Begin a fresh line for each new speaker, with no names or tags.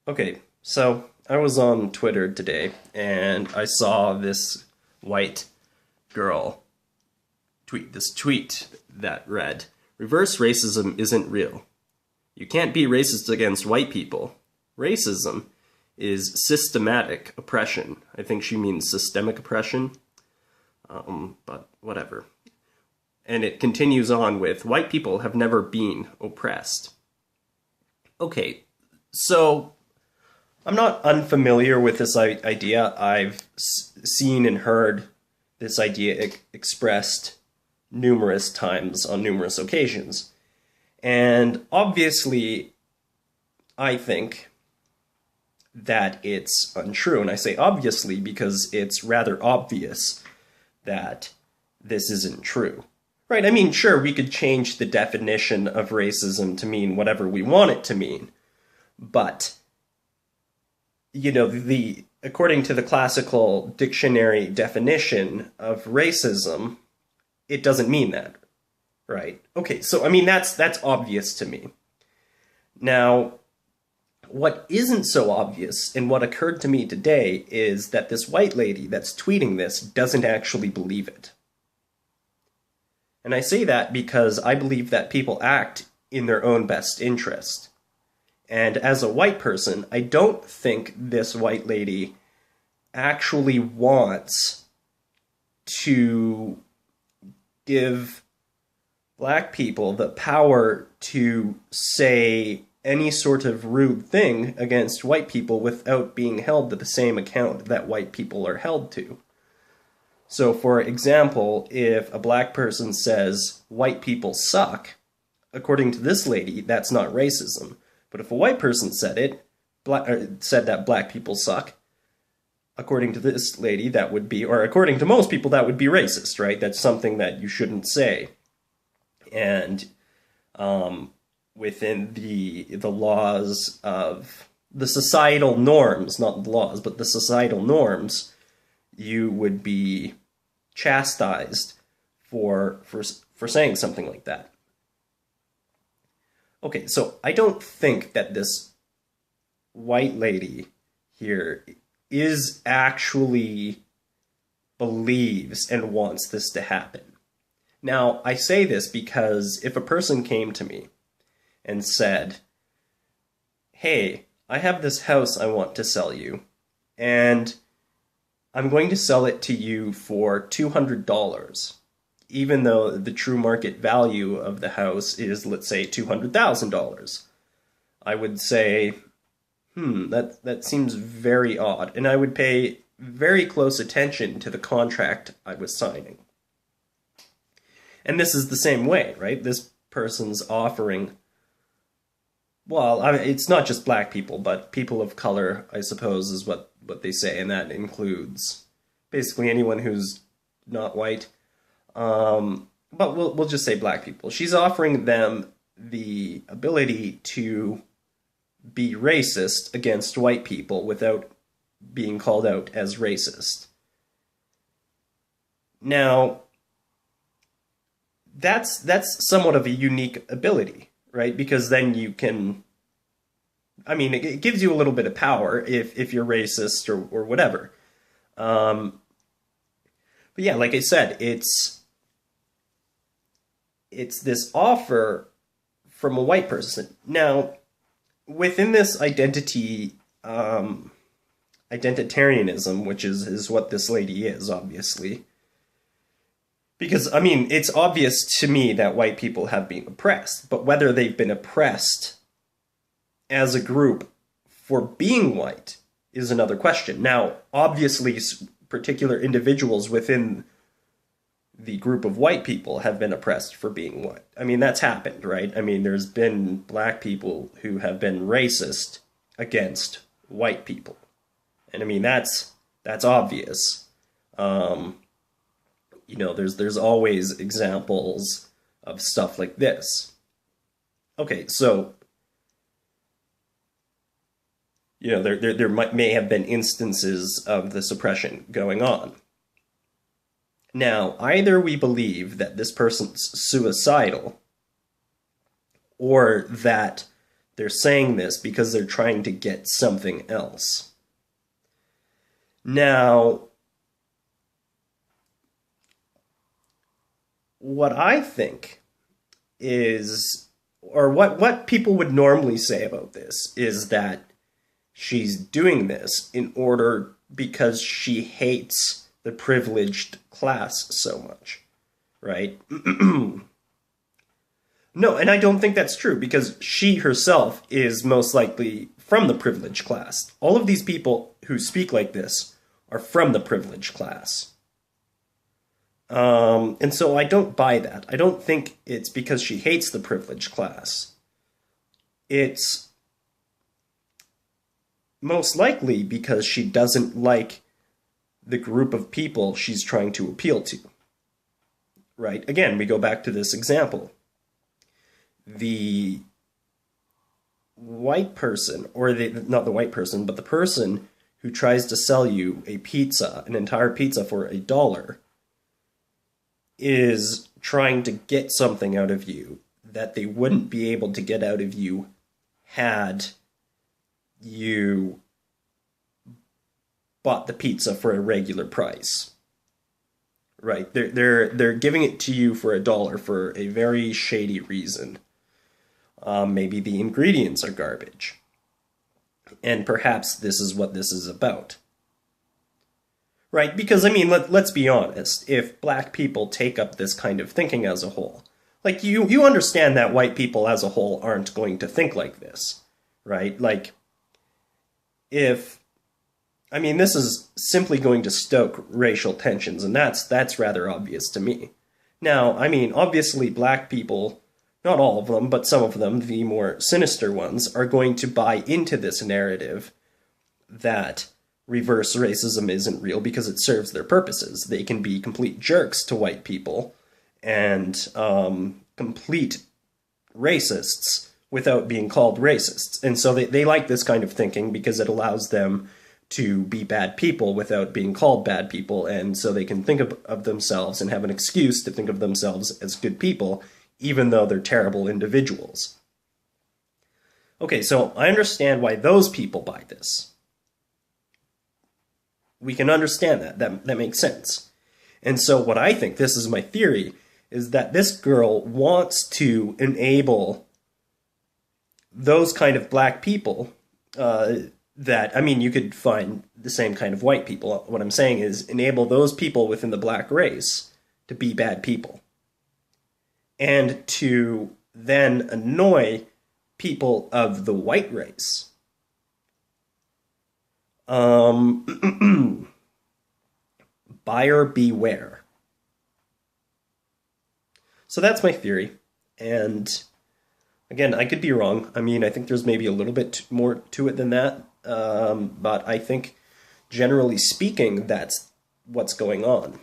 Okay, so I was on Twitter today and I saw this white girl tweet this tweet that read, "Reverse racism isn't real. You can't be racist against white people. Racism is systematic oppression." I think she means systemic oppression, but whatever. And it continues on with, "White people have never been oppressed." Okay, so I'm not unfamiliar with this idea. I've seen and heard this idea expressed numerous times on numerous occasions. And obviously, I think that it's untrue. And I say obviously because it's rather obvious that this isn't true. Right? I mean, sure, we could change the definition of racism to mean whatever we want it to mean, but the according to the classical dictionary definition of racism, it doesn't mean that, right? Okay, so I mean that's obvious to me. Now, what isn't so obvious and what occurred to me today is that this white lady that's tweeting this doesn't actually believe it. And I say that because I believe that people act in their own best interest. And as a white person, I don't think this white lady actually wants to give black people the power to say any sort of rude thing against white people without being held to the same account that white people are held to. So, for example, if a black person says white people suck, according to this lady, that's not racism. But if a white person said said that black people suck, according to this lady, that would be, or according to most people, that would be racist, right? That's something that you shouldn't say. And within the laws of the societal norms, not the laws, but the societal norms, you would be chastised for saying something like that. Okay, so I don't think that this white lady here is actually believes and wants this to happen. Now, I say this because if a person came to me and said, "Hey, I have this house I want to sell you, and I'm going to sell it to you for $200. Even though the true market value of the house is, let's say, $200,000. I would say, that seems very odd. And I would pay very close attention to the contract I was signing. And this is the same way, right? This person's offering, well, I mean, it's not just black people, but people of color, I suppose, is what they say. And that includes basically anyone who's not white. But we'll just say black people. She's offering them the ability to be racist against white people without being called out as racist. Now, that's somewhat of a unique ability, right? Because then you can, I mean, it gives you a little bit of power if you're racist or whatever. But yeah, like I said, it's this offer from a white person. Now, within this identitarianism, which is what this lady is, obviously, because, I mean, it's obvious to me that white people have been oppressed, but whether they've been oppressed as a group for being white is another question. Now, obviously, particular individuals within the group of white people have been oppressed for being white. I mean, that's happened, right? I mean, there's been black people who have been racist against white people. And I mean, that's obvious. There's always examples of stuff like this. Okay, so there may have been instances of the suppression going on. Now, either we believe that this person's suicidal, or that They're saying this because they're trying to get something else. Now, what I think is, or what people would normally say about this, is that she's doing this in order because she hates the privileged class so much, right? No, and I don't think that's true, because she herself is most likely from the privileged class. All of these people who speak like this are from the privileged class. And so I don't buy that. I don't think it's because she hates the privileged class. It's most likely because she doesn't like the group of people she's trying to appeal to. Right? Again, we go back to this example. The white person, or not the white person, but the person who tries to sell you a pizza, an entire pizza for $1, is trying to get something out of you that they wouldn't be able to get out of you had you bought the pizza for a regular price. Right? They're giving it to you for $1 for a very shady reason. Maybe the ingredients are garbage. And perhaps this is what this is about. Right? Because, I mean, let's be honest. If black people take up this kind of thinking as a whole, like, you understand that white people as a whole aren't going to think like this. Right? Like, I mean, this is simply going to stoke racial tensions, and that's rather obvious to me. Now, I mean, obviously black people, not all of them, but some of them, the more sinister ones, are going to buy into this narrative that reverse racism isn't real because it serves their purposes. They can be complete jerks to white people and complete racists without being called racists. And so they like this kind of thinking because it allows them to be bad people without being called bad people, and so they can think of themselves and have an excuse to think of themselves as good people, even though they're terrible individuals. Okay, so I understand why those people buy this. We can understand that. That makes sense. And so what I think, this is my theory, is that this girl wants to enable those kind of black people, that, I mean, you could find the same kind of white people. What I'm saying is enable those people within the black race to be bad people. And to then annoy people of the white race. Buyer beware. So that's my theory. And again, I could be wrong. I mean, I think there's maybe a little bit more to it than that. But I think, generally speaking, that's what's going on.